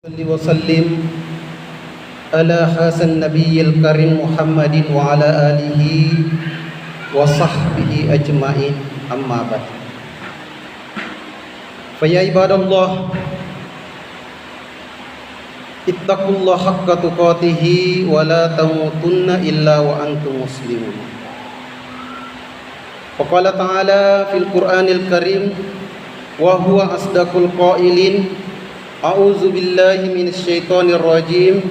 صل وسلم على خاص النبي الكريم محمد وعلى آله وصحبه أجمعين أما بعد فيا عباد الله اتقوا الله حق تقاته ولا تموتن إلا وأنتم مسلمون وقال تعالى في القرآن الكريم وهو أصدق القائلين أعوذ بالله من الشيطان الرجيم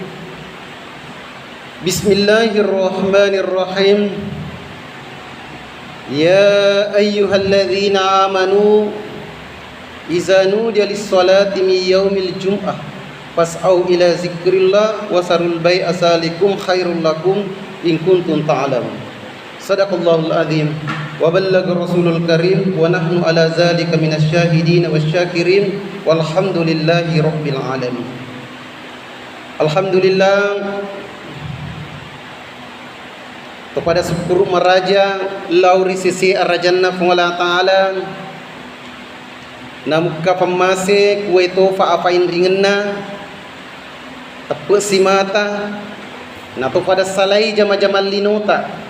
بسم الله الرحمن الرحيم يا أيها الذين آمنوا إذا نودي للصلاة من يوم الجمعة فاسعوا إلى ذكر الله وذروا البيع ذلكم خير لكم إن كنتم تعلمون صدق الله العظيم وبلغ الرسول الكريم ونحن على ذلك من الشاهدين والشاكرين والحمد لله رب العالمين. Alhamdulillah, kepada sepuluh meraja lauri sisi arrajanna fungala ta'ala namuka pemase kue tofa apain ringenna tepe simata nato pada salai jama-jamal linota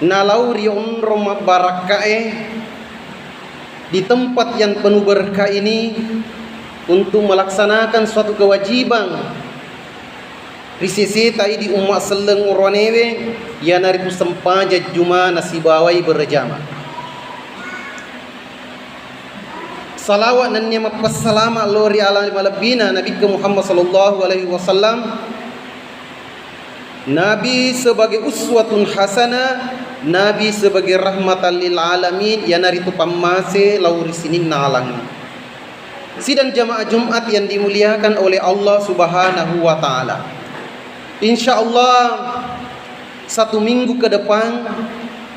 nalauri umroh barakae di tempat yang penuh berkah ini untuk melaksanakan suatu kewajiban risisi tai di umat seleng uronewe ya nariku sempaja juma nasibawai berjama salawat dan ni'mat wassalama lori ala malabina Nabi Muhammad sallallahu alaihi wasallam, Nabi sebagai uswatun hasanah, Nabi sebagai rahmatan lil alamin, ya nari tu pamase lauri sinin nalang. Sidang jamaah Jumat yang dimuliakan oleh Allah Subhanahu wa taala. Insyaallah satu minggu ke depan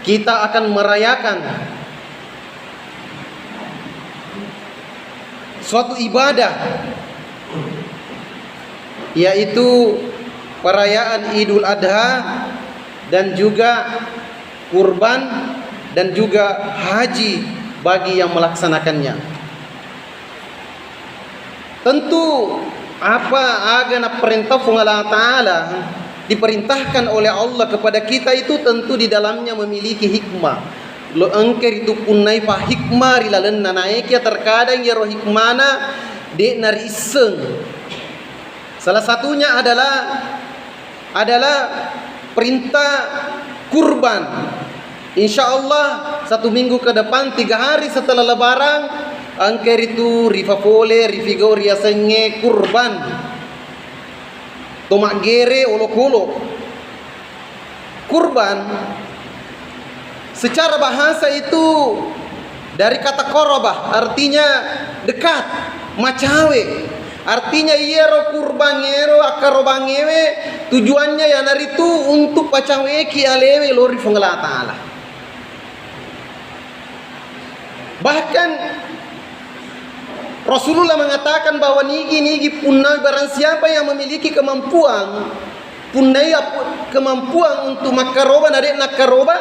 kita akan merayakan suatu ibadah, yaitu perayaan Idul Adha dan juga kurban dan juga haji bagi yang melaksanakannya. Tentu apa agana perintah Allah Ta'ala diperintahkan oleh Allah kepada kita itu tentu di dalamnya memiliki hikmah. Lo engker itu punai pa hikmah rilalen naik ya terkadang ya roh hikmana de nari iseng. Salah satunya adalah perintah kurban. Insya Allah satu minggu ke depan 3 hari setelah lebaran angker itu rifafole rifigo riasenge kurban tomak gere olok-olok. Kurban secara bahasa itu dari kata korobah, artinya dekat, macawe. Artinya iero kurbangero akarobangewe tujuannya ya naritu untuk pacawe ki alewe lori fungala taala. Bahkan Rasulullah mengatakan bahwa nigi punai barang siapa yang memiliki kemampuan untuk makaroba nadek nakaroba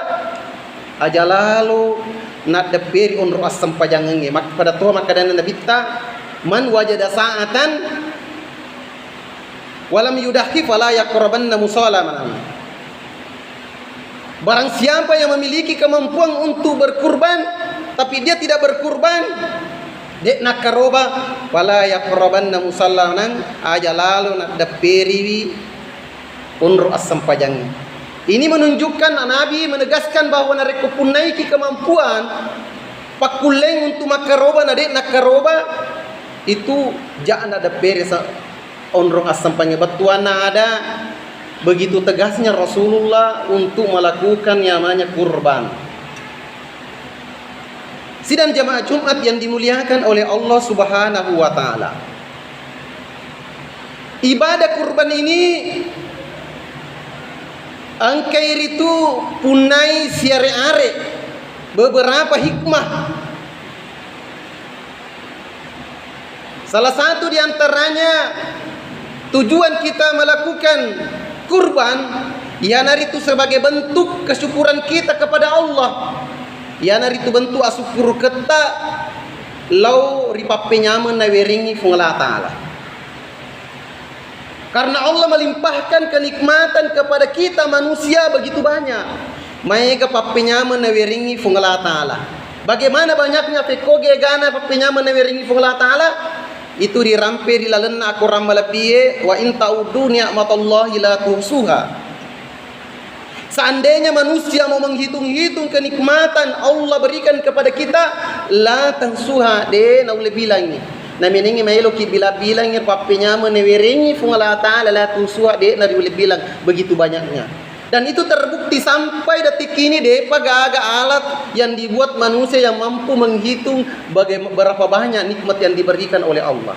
aja lalu nak deperi onro asam pajangenge mak pada toh makadana nabita man wajada sa'atan walam yudahi fala yaqrabanna musalaman. Barang siapa yang memiliki kemampuan untuk berkurban tapi dia tidak berkurban dek nak karoba fala yaqrabanna musalaman aja lalu nak daperi unru asam pajang. Ini menunjukkan Nabi menegaskan bahwa nareko punaiki kemampuan pakuleng untuk makaroba nadek nak karoba itu jangan ada beres onrong asam panyebatuana ada begitu tegasnya Rasulullah untuk melakukan yang namanya kurban. Sidang jamaah Jumat yang dimuliakan oleh Allah Subhanahu wa taala. Ibadah kurban ini angkair itu punai siare-are beberapa hikmah. Salah satu di antaranya tujuan kita melakukan kurban ya nari itu sebagai bentuk kesyukuran kita kepada Allah. Ya nari itu bentuk asyukur kita lau ripape nyaman na weringi fungala ta'ala. Karena Allah melimpahkan kenikmatan kepada kita manusia begitu banyak. Maiga papinyaman na wiringi fung Allah Ta'ala. Bagaimana banyaknya fekoge gana papinyaman na wiringi fung Allah Ta'ala? Itu dirampe dilalenna aku ramalapie wa in ta'udu ni'matallahi la tuhsuha. Seandainya manusia mau menghitung-hitung kenikmatan Allah berikan kepada kita, la tansuha de na ule bilang ni. Na meningi mailo ki bila-bilang papinya menewiringi fung Allah Ta'ala la tansuha de na ule bilang begitu banyaknya. Dan itu terbukti sampai detik ini deh pagaga alat yang dibuat manusia yang mampu menghitung berapa banyak nikmat yang diberikan oleh Allah.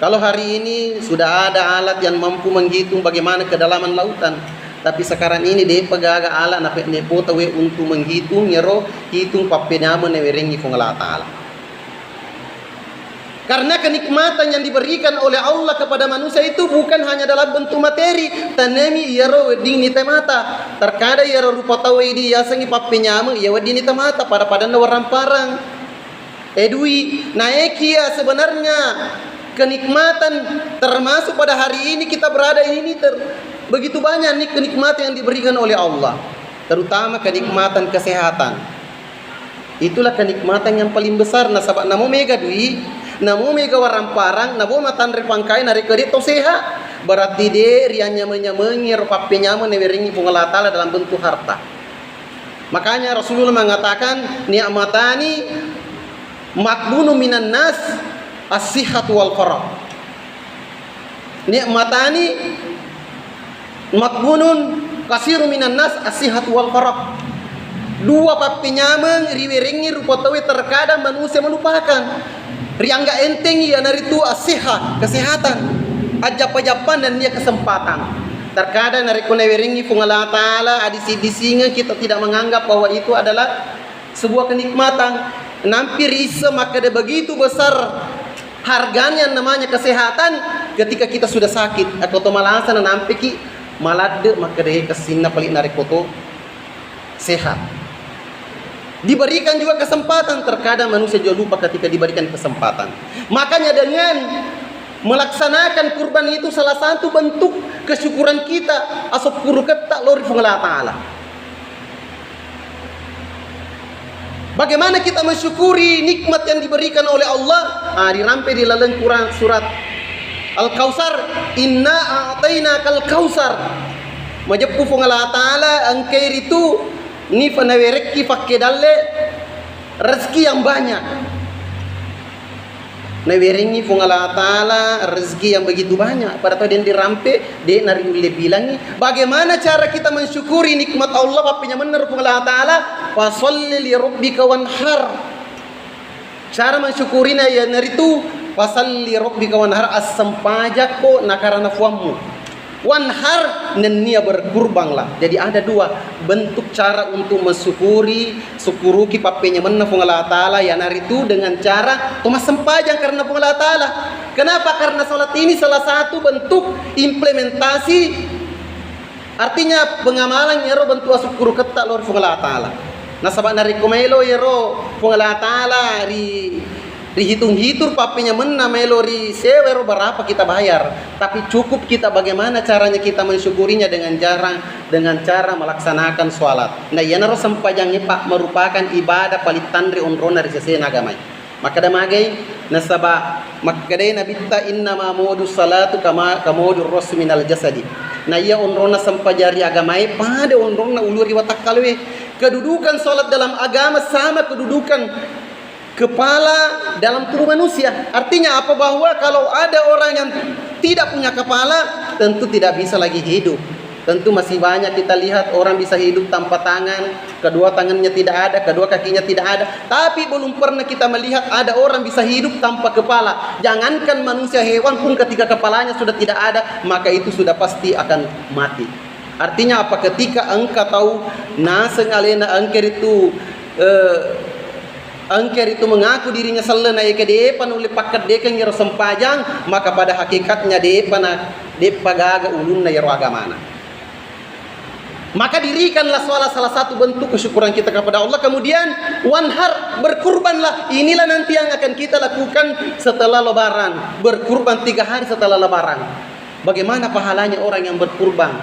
Kalau hari ini sudah ada alat yang mampu menghitung bagaimana kedalaman lautan, tapi sekarang ini deh pagaga alat napet nepota we untuk menghitung nyero hitung papenama newerengi fung Allah Ta'ala. Karena kenikmatan yang diberikan oleh Allah kepada manusia itu bukan hanya dalam bentuk materi. Tanami yaro dini temata. Terkadang yaro rupa tahu ini yasangi papenyama ya wadini temata pada warang parang. Edui naekia sebenarnya kenikmatan termasuk pada hari ini kita berada ini begitu banyak nih kenikmatan yang diberikan oleh Allah. Terutama kenikmatan kesehatan. Itulah kenikmatan yang paling besar. Nasabak namo mega dui. Namu mega warang parang, nabu matan repangkai nari kedi to seha. Berarti de rianya menyamengir papenya menewiringi fung Allah Ta'ala dalam bentuk harta. Makanya Rasulullah mengatakan ni'matani makbunu minan nas as-sihhat wal farah. Ni'matani makbunun kasiru minan nas as-sihhat wal farah. Dua papinyameng riwiringi rupa tawi terkadang manusia melupakan. Riangga enteng ya naritu asiha kesehatan, ajap-ajapan dan dia kesempatan. Terkadang nariku newiringi fung Allah Ta'ala adisi-disinga kita tidak menganggap bahwa itu adalah sebuah kenikmatan. Nampi risa maka dia begitu besar harganya namanya kesehatan ketika kita sudah sakit atau malasan nampi ki malade maka dia kesina paling narikoto sehat. Diberikan juga kesempatan, terkadang manusia juga lupa ketika diberikan kesempatan. Makanya dengan melaksanakan kurban itu salah satu bentuk kesyukuran kita asapuru kata lori fung Allah Ta'ala. Bagaimana kita mensyukuri nikmat yang diberikan oleh Allah? Dirampe di dalam Quran surat Al-Kausar, inna a'tainakal kausar. Majepu fung Allah Ta'ala angkair itu ni panawereki pakai dalle rezeki yang banyak. Naweringi fung Allah Ta'ala rezeki yang begitu banyak. Pada tahu dia dirampe, dia nari ule bilangi. Bagaimana cara kita mensyukuri nikmat Allah? Papinya benar fung Allah Ta'ala. Fasalli li rabbika wanhar. Cara mensyukurinya ya nari tu fasalli li rabbika wanhar as-sampajako nakarana fuamu. Wanhar nenia berkurbanlah. Jadi ada dua bentuk cara untuk mensyukuri syukuruki papenya menna fung Allah Ta'ala ya nari itu dengan cara tumas sempajang karena fung Allah Ta'ala. Kenapa? Karena salat ini salah satu bentuk implementasi, artinya pengamalan yero bentuk syukuru ketak lor fung Allah Ta'ala. Nasabak nari kumelo yero fung Allah Ta'ala dihitung-hitung papinya menna melori sewero berapa kita bayar, tapi cukup kita bagaimana caranya kita mensyukurinya dengan cara melaksanakan sholat. Nah ya naro sempajangnya pak merupakan ibadah paling tandri onrona dari sesi nagamai. Maka damagai nasaba makadai nabitta inna ma modu salatu kama kamodu ros minal jasadi. Nah ia onrona sempajari agamai pada onrona uluri watakkalwe. Kedudukan sholat dalam agama sama kedudukan kepala dalam tubuh manusia. Artinya apa? Bahwa kalau ada orang yang tidak punya kepala, tentu tidak bisa lagi hidup. Tentu masih banyak kita lihat orang bisa hidup tanpa tangan, kedua tangannya tidak ada, kedua kakinya tidak ada. Tapi belum pernah kita melihat ada orang bisa hidup tanpa kepala. Jangankan manusia, hewan pun ketika kepalanya sudah tidak ada, maka itu sudah pasti akan mati. Artinya apa? Ketika engkau tahu naseng alena angker itu mengaku dirinya selena ke depan oleh pakat dekeng yero sempajang, maka pada hakikatnya depa gaga ulunna yero agamana. Maka dirikanlah salah satu bentuk kesyukuran kita kepada Allah. Kemudian wanhar, berkurbanlah. Inilah nanti yang akan kita lakukan setelah lebaran. Berkurban 3 hari setelah lebaran. Bagaimana pahalanya orang yang berkurban?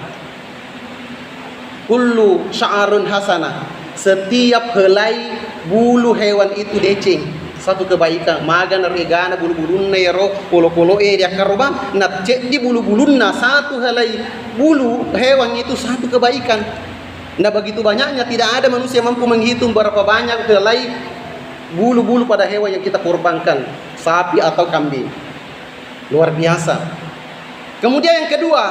Kullu sya'arun hasanah. Setiap helai bulu hewan itu decing, satu kebaikan. Magan regana bulu-bulunna yaro kolo-kolo dia karoba na cek di bulu-bulunna satu helai bulu hewan itu satu kebaikan. Nah begitu banyaknya tidak ada manusia mampu menghitung berapa banyak helai bulu-bulu pada hewan yang kita korbankan, sapi atau kambing. Luar biasa. Kemudian yang kedua,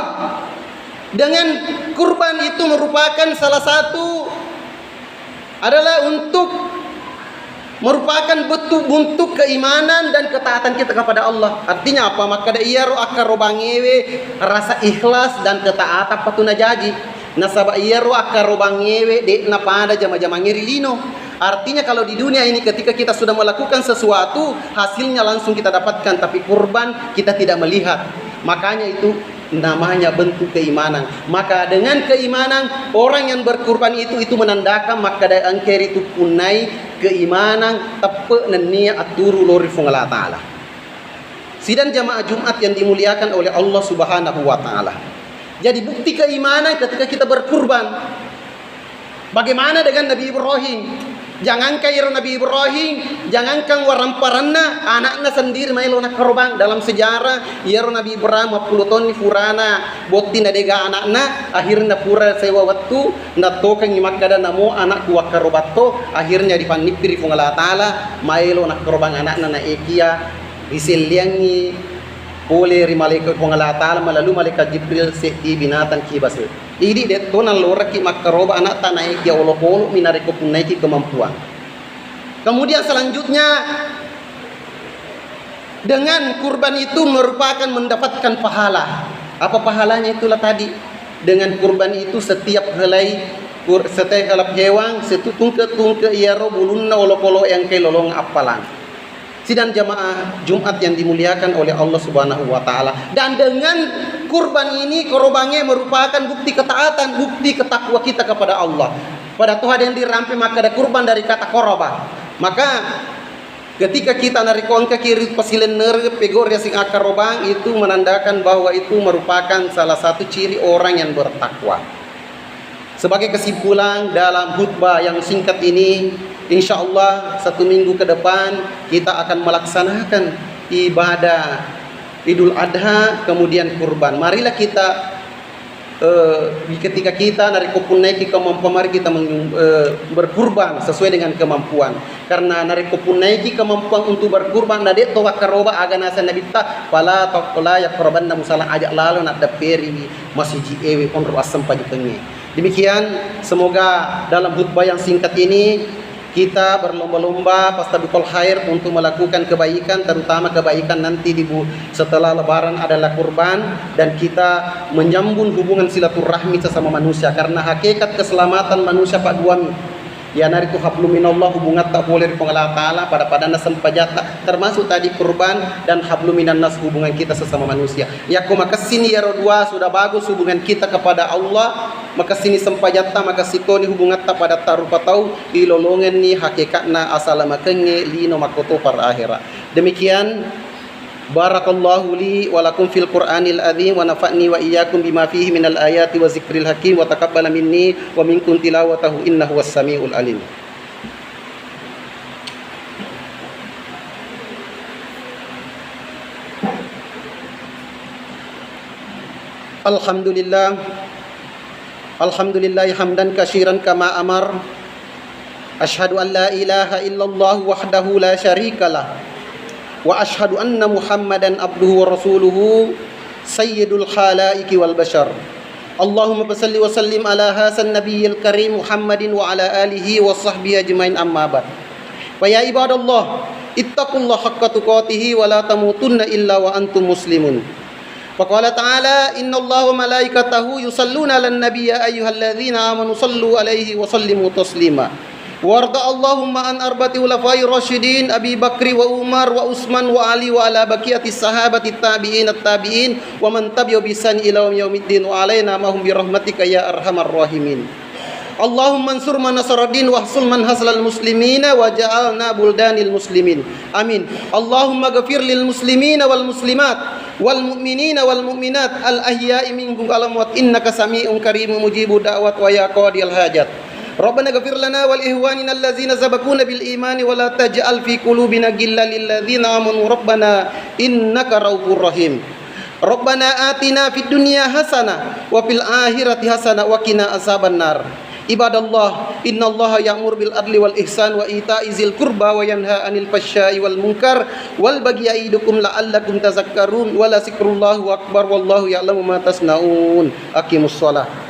dengan kurban itu merupakan salah satu adalah untuk merupakan bentuk keimanan dan ketaatan kita kepada Allah. Artinya apa? Maka da iya ro akar robangewe rasa ikhlas dan ketaatan patuna jaji. Nasaba iya ro akar robangewe de na pada jama-jama ngerilino. Artinya kalau di dunia ini ketika kita sudah melakukan sesuatu, hasilnya langsung kita dapatkan, tapi kurban kita tidak melihat. Makanya itu namanya bentuk keimanan. Maka dengan keimanan orang yang berkurban itu menandakan maka da angker itu punai keimanan tepe nenia aturu lori Allah taala. Sidang jamaah Jumat yang dimuliakan oleh Allah Subhanahu wa taala. Jadi bukti keimanan ketika kita berkurban. Bagaimana dengan Nabi Ibrahim? Jangankan Nabi Ibrahim, jangankan waramparana anaknya sendiri mailo nak korban. Dalam sejarah Nabi Ibrahim 10 tahun furana botina dega anaknya, akhirnya pura sewa waktu natokang imakada namo anak kuwa karobato, akhirnya dipanipiri fung Allah taala mailo nak korban anaknya na ekia diseliangi oleh malaikat fung Allah taala melalui malaikat Jibril seti binatang kibas. Idi detto nan loraki makaroba anak tanah dia olo-olo minareko punaiki kemampuan. Kemudian selanjutnya dengan kurban itu merupakan mendapatkan pahala. Apa pahalanya? Itulah tadi. Dengan kurban itu setiap helai hewan setutungke iaro bulunna olo-olo yang kelolong apalan. Sidang jamaah Jumat yang dimuliakan oleh Allah Subhanahu wa taala. Dan dengan kurban ini korbannya merupakan bukti ketaatan, bukti ketakwa kita kepada Allah. Pada Tuhan yang dirampi maka ada kurban dari kata korobah. Maka ketika kita narikon ke kiri pasilen pegor ya sing akar robang itu menandakan bahwa itu merupakan salah satu ciri orang yang bertakwa. Sebagai kesimpulan dalam khutbah yang singkat ini, insya Allah 1 minggu ke depan kita akan melaksanakan ibadah Idul Adha kemudian kurban. Marilah kita ketika kita dari kopunaiki kemampuan, mari kita berkurban sesuai dengan kemampuan. Karena dari kopunaiki kemampuan untuk berkurban nadek to wakaroba agana sanabita pala tokola ya korban musala ajak lalu nak daperi masih ewe pon asam pajikenge. Demikian, semoga dalam khutbah yang singkat ini kita berlomba-lomba fastabiqul khair untuk melakukan kebaikan, terutama kebaikan nanti setelah lebaran adalah kurban, dan kita menyambung hubungan silaturahmi sesama manusia, karena hakikat keselamatan manusia Pak Guami ya nariku hablum minallah, hubungan tak boleh di Allah taala pada nasempajata, termasuk tadi kurban dan hablum minannas, hubungan kita sesama manusia. Ya maka sini ya rodua sudah bagus hubungan kita kepada Allah, maka sini sempajata maka sikoni hubungan tak pada tarupatau ilolongen ni hakikatna asalamakenge lino makoto para akhirat. Demikian, barakallahu li wa lakum fil Qur'anil azim wa nafa'ni wa iyyakum bima fihi minal ayati wa zikril hakim wa taqabbala minni wa minkum tilawatahu innahu was-sami'ul alim. Alhamdulillah, alhamdulillah hamdan katsiran kama amar. Asyhadu an la ilaha illallah wahdahu la syarikalah wa ashhadu anna Muhammadan abduhu wa rasuluhu sayyidul khalaiki wal bashar. Allahumma salli wa sallim ala hasan nabiyil karim Muhammadin wa ala alihi wa sahbihi ajmain, amma ba'd. Wa ya ibadallah, ittaqullaha haqqa tuqatih wa la tamutunna illa wa antum muslimun. Wa qala ta'ala innallaha wa malaikatahu yusalluna 'alan nabiyyi ya ayyuhalladzina amanu sallu 'alaihi wa sallimu taslima. Warda Allahumma an arba'ati ulafai rasyidin Abi Bakri wa Umar wa Utsman wa Ali wa ala baqiyati sahabati tabi'in at-tabi'in wa man tabi'u bi ihsan ila yaumiddin wa alaina ma hum bi rahmatika ya arhamar rahimin. Allahumma ansur man nasaraddin wa hsul man haslal muslimina wa ja'alna buldanil muslimin. Amin. Allahumma ghafir lil muslimina wal muslimat wal mu'minina wal mu'minat al ahya'i minkum wal amwat innaka sami'un karimun mujibu da'wat wa ya qadiyal hajat. Rabbana ghfir lana wal ihwanina allazina sabaquna bil imani wa la taj'al fi qulubina ghillan lil ladzina amanu rabbana innaka raufur rahim. Rabbana atina fid dunya hasanah wa fil akhirati hasanah wa qina azabannar. Ibadallah, innallaha ya'muru bil adli wal ihsan wa ita'i zil qurba wa yanha 'anil fahsya'i wal munkar wal baghi ya'idukum la'allakum tazakkarun wa la zikrullahi akbar wallahu ya'lamu ma tasna'un. Aqimus shalah.